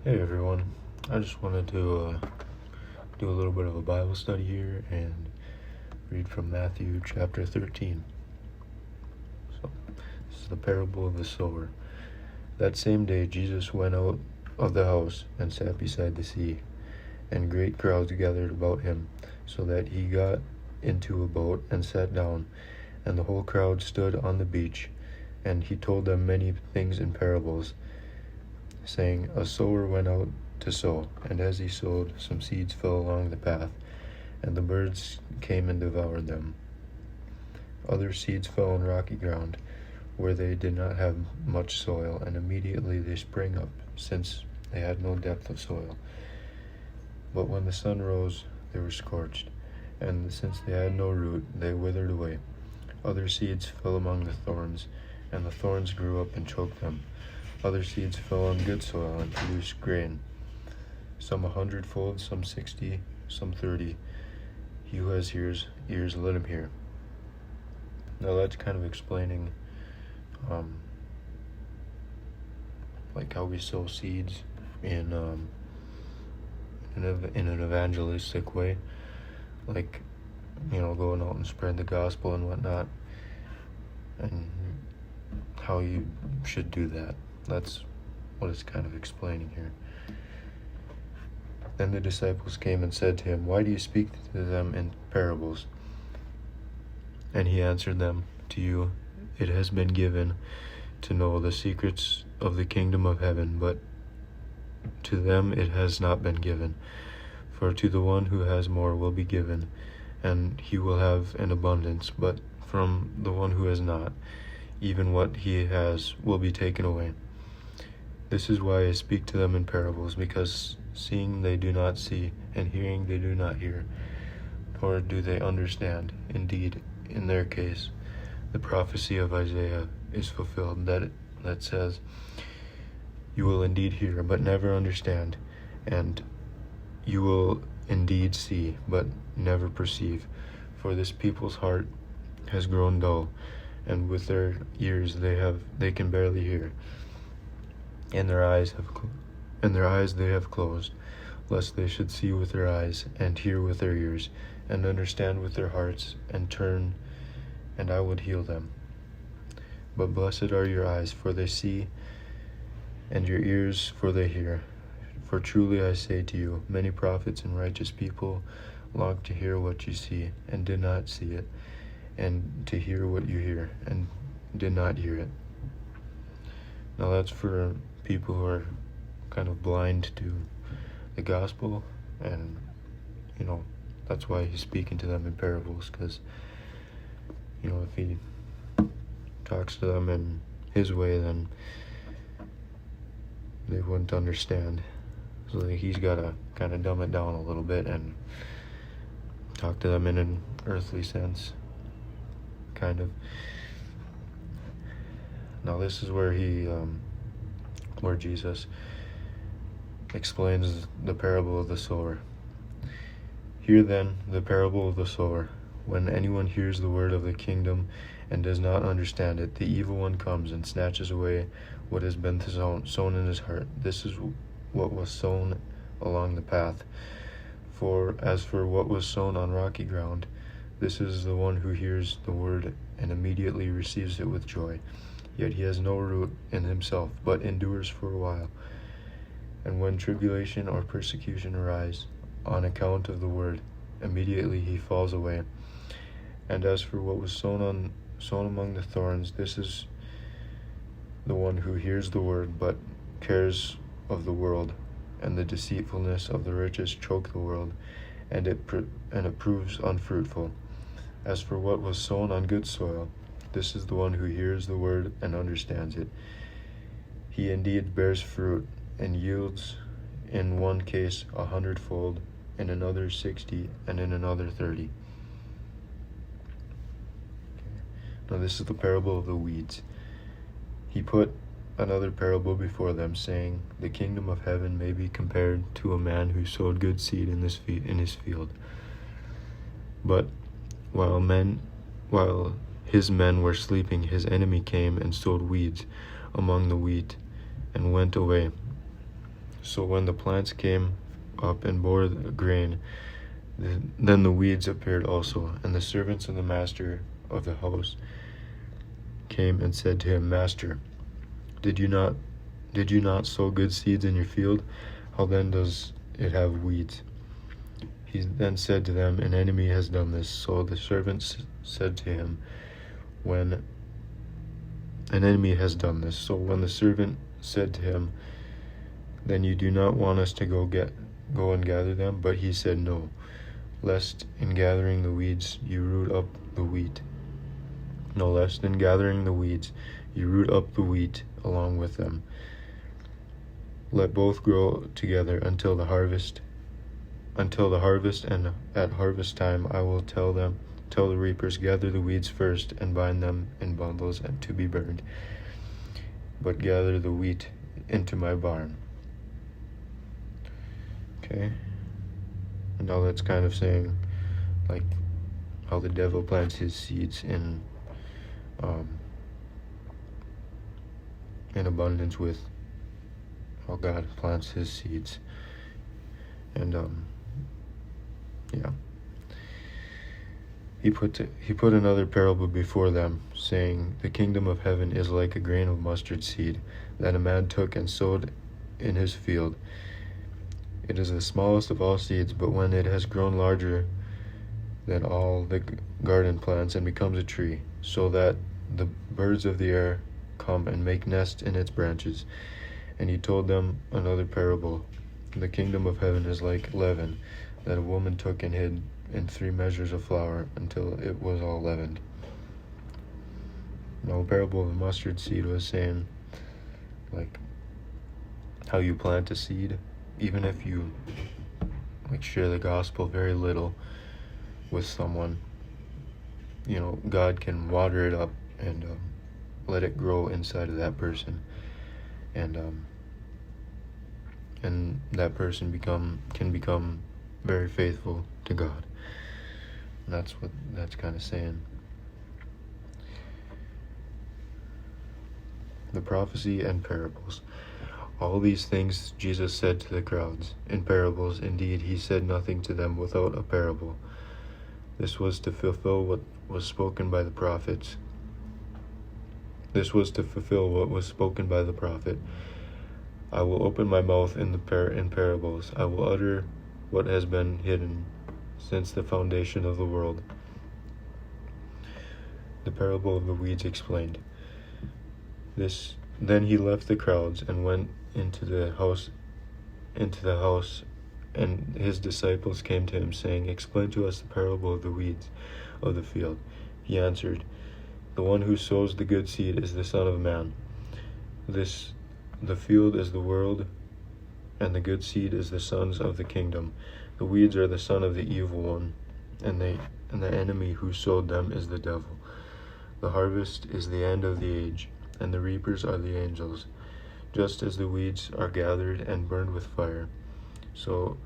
Hey everyone, I just wanted to do a little bit of a Bible study here and read from Mathew chapter 13. So, this is the parable of the sower. That same day Jesus went out of the house and sat beside the sea, and great crowds gathered about him, so that he got into a boat and sat down, and the whole crowd stood on the beach, and he told them many things in parables, saying, A sower went out to sow, and as he sowed, some seeds fell along the path, and the birds came and devoured them. Other seeds fell on rocky ground, where they did not have much soil, and immediately they sprang up, since they had no depth of soil. But when the sun rose, they were scorched, and since they had no root, they withered away. Other seeds fell among the thorns, and the thorns grew up and choked them. Other seeds fell on good soil and produced grain, some 100-fold, some 60, some 30. He who has ears, let him hear. Now that's kind of explaining like how we sow seeds in an evangelistic way, like, going out and spreading the gospel and whatnot, and how you should do that. That's what it's kind of explaining here. Then the disciples came and said to him, Why do you speak to them in parables? And he answered them, To you it has been given to know the secrets of the kingdom of heaven, but to them it has not been given. For to the one who has more will be given, and he will have an abundance, but from the one who has not, even what he has will be taken away. This is why I speak to them in parables, because seeing they do not see, and hearing they do not hear, nor do they understand. Indeed, in their case, the prophecy of Isaiah is fulfilled, that says, You will indeed hear, but never understand, and you will indeed see, but never perceive. For this people's heart has grown dull, and with their ears they can barely hear, and their eyes they have closed, lest they should see with their eyes, and hear with their ears, and understand with their hearts, and turn, and I would heal them. But blessed are your eyes, for they see, and your ears, for they hear. For truly I say to you, many prophets and righteous people longed to hear what you see, and did not see it, and to hear what you hear, and did not hear it. Now that's for people who are kind of blind to the gospel, and that's why he's speaking to them in parables, because if he talks to them in his way, then they wouldn't understand. So he's got to kind of dumb it down a little bit and talk to them in an earthly sense, kind of. Now this is where where Jesus explains the parable of the sower. Hear then the parable of the sower. When anyone hears the word of the kingdom and does not understand it, the evil one comes and snatches away what has been sown in his heart. This is what was sown along the path. For as for what was sown on rocky ground, this is the one who hears the word and immediately receives it with joy. Yet he has no root in himself, but endures for a while. And when tribulation or persecution arise on account of the word, immediately he falls away. And as for what was sown among the thorns, this is the one who hears the word, but cares of the world, and the deceitfulness of the riches choke the world, and it proves unfruitful. As for what was sown on good soil, this is the one who hears the word and understands it. He indeed bears fruit, and yields in one case 100-fold, in another 60, and in another 30. Now this is the parable of the weeds. He put another parable before them, saying, The kingdom of heaven may be compared to a man who sowed good seed in his field. But while his men were sleeping, his enemy came and sowed weeds among the wheat, and went away. So when the plants came up and bore the grain, then the weeds appeared also. And the servants of the master of the house came and said to him, Master, did you not sow good seeds in your field? How then does it have weeds? He then said to them, An enemy has done this. So the servants said to him, When an enemy has done this. So when the servant said to him, Then you do not want us to go and gather them? But he said, No, lest in gathering the weeds you root up the wheat. No, lest in gathering the weeds you root up the wheat along with them. Let both grow together until the harvest, and at harvest time I will tell the reapers, gather the weeds first and bind them in bundles and to be burned, but gather the wheat into my barn. Okay, and now that's kind of saying like how the devil plants his seeds in abundance with how God plants his seeds. And he put another parable before them, saying, The kingdom of heaven is like a grain of mustard seed that a man took and sowed in his field. It is the smallest of all seeds, but when it has grown larger than all the garden plants and becomes a tree, so that the birds of the air come and make nests in its branches. And he told them another parable. The kingdom of heaven is like leaven that a woman took and hid in 3 measures of flour until it was all leavened. Now, the parable of the mustard seed was saying, like, how you plant a seed, even if you share the gospel very little with someone, God can water it up and let it grow inside of that person, and that person can become very faithful to God. And that's what that's kind of saying. The prophecy and parables. All these things Jesus said to the crowds in parables. Indeed, he said nothing to them without a parable. This was to fulfill what was spoken by the prophets. This was to fulfill what was spoken by the prophet. I will open my mouth in parables. I will utter what has been hidden since the foundation of the world. The parable of the weeds explained. Then he left the crowds and went into the house, and his disciples came to him, saying, Explain to us the parable of the weeds of the field. He answered, The one who sows the good seed is the Son of Man. The field is the world, and the good seed is the sons of the kingdom. The weeds are the son of the evil one, and the enemy who sowed them is the devil. The harvest is the end of the age, and the reapers are the angels. Just as the weeds are gathered and burned with fire, so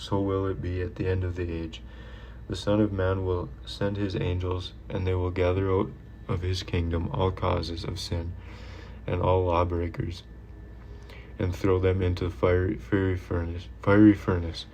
will it be at the end of the age. The Son of Man will send his angels, and they will gather out of his kingdom all causes of sin and all lawbreakers, and throw them into fiery furnace.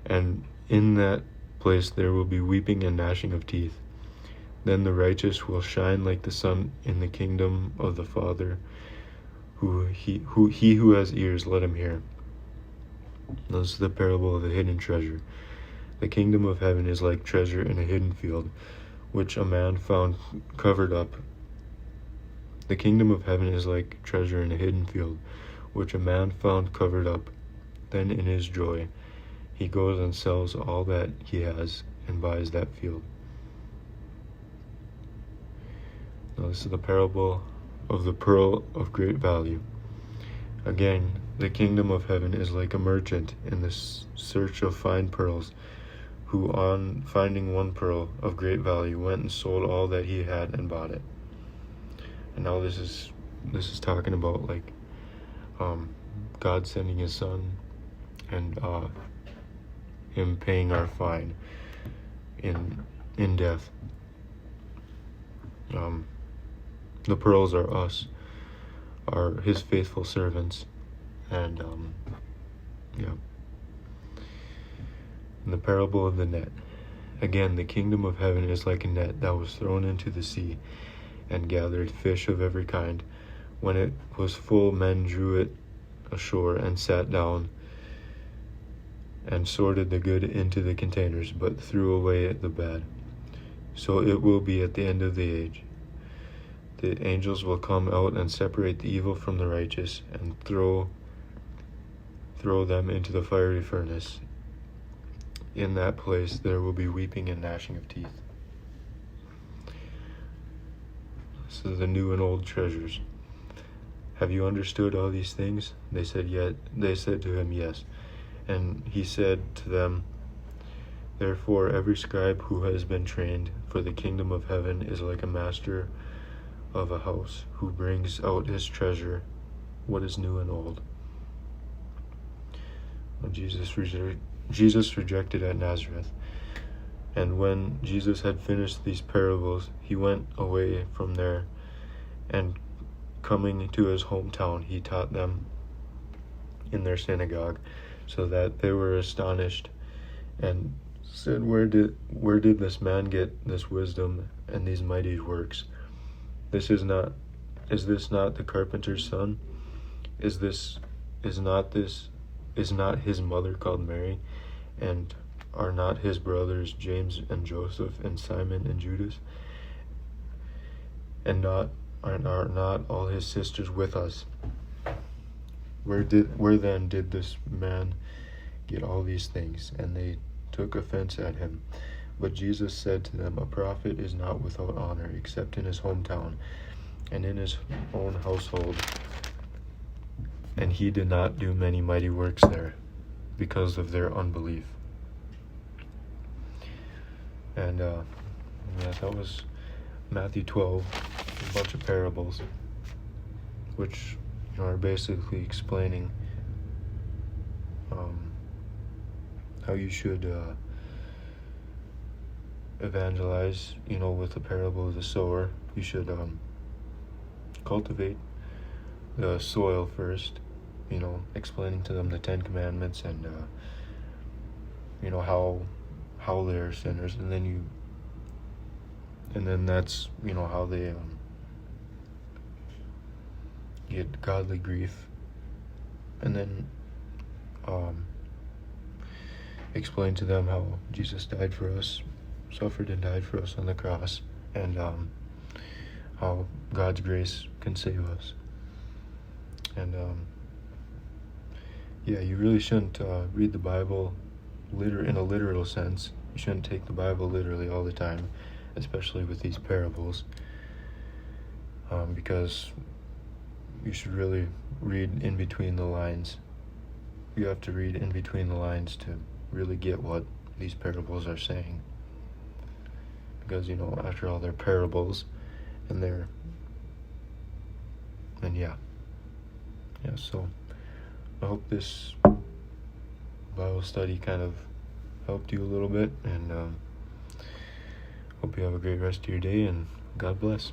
And in that place there will be weeping and gnashing of teeth. Then the righteous will shine like the sun in the kingdom of the Father. He who has ears, let him hear. This is the parable of the hidden treasure. The kingdom of heaven is like treasure in a hidden field, which a man found covered up. The kingdom of heaven is like treasure in a hidden field, which a man found covered up. Then in his joy, he goes and sells all that he has and buys that field. Now this is the parable of the pearl of great value. Again, the kingdom of heaven is like a merchant in the search of fine pearls, who on finding one pearl of great value went and sold all that he had and bought it. And now this is talking about God sending his son and him paying our fine in death. The pearls are us, are his faithful servants, and Yeah. In the parable of the net. Again, the kingdom of heaven is like a net that was thrown into the sea and gathered fish of every kind. When it was full, men drew it ashore and sat down and sorted the good into the containers, but threw away the bad. So it will be at the end of the age. The angels will come out and separate the evil from the righteous and throw them into the fiery furnace. In that place there will be weeping and gnashing of teeth. So the new and old treasures. Have you understood all these things? They said to him, yes. And he said to them, therefore every scribe who has been trained for the kingdom of heaven is like a master of a house who brings out his treasure, what is new and old. When Jesus rejected at Nazareth. And when Jesus had finished these parables, he went away from there, and coming to his hometown, he taught them in their synagogue, so that they were astonished and said, where did this man get this wisdom and these mighty works? Is this not the carpenter's son? Is not his mother called Mary? And are not his brothers James and Joseph and Simon and Judas? And are not all his sisters with us? Where then did this man get all these things? And they took offense at him. But Jesus said to them, a prophet is not without honor except in his hometown and in his own household. And he did not do many mighty works there because of their unbelief. And that was Matthew 12, a bunch of parables, which are basically explaining how you should evangelize. With the parable of the sower, you should cultivate the soil first, explaining to them the 10 Commandments and how they're sinners, and then that's how they get godly grief, and then explain to them how Jesus died for us, suffered and died for us on the cross, and how God's grace can save us. And you really shouldn't read the Bible in a literal sense. You shouldn't take the Bible literally all the time, especially with these parables, because you should really read in between the lines. You have to read in between the lines to really get what these parables are saying, because after all, they're parables, and so I hope this Bible study kind of helped you a little bit, and hope you have a great rest of your day, and God bless.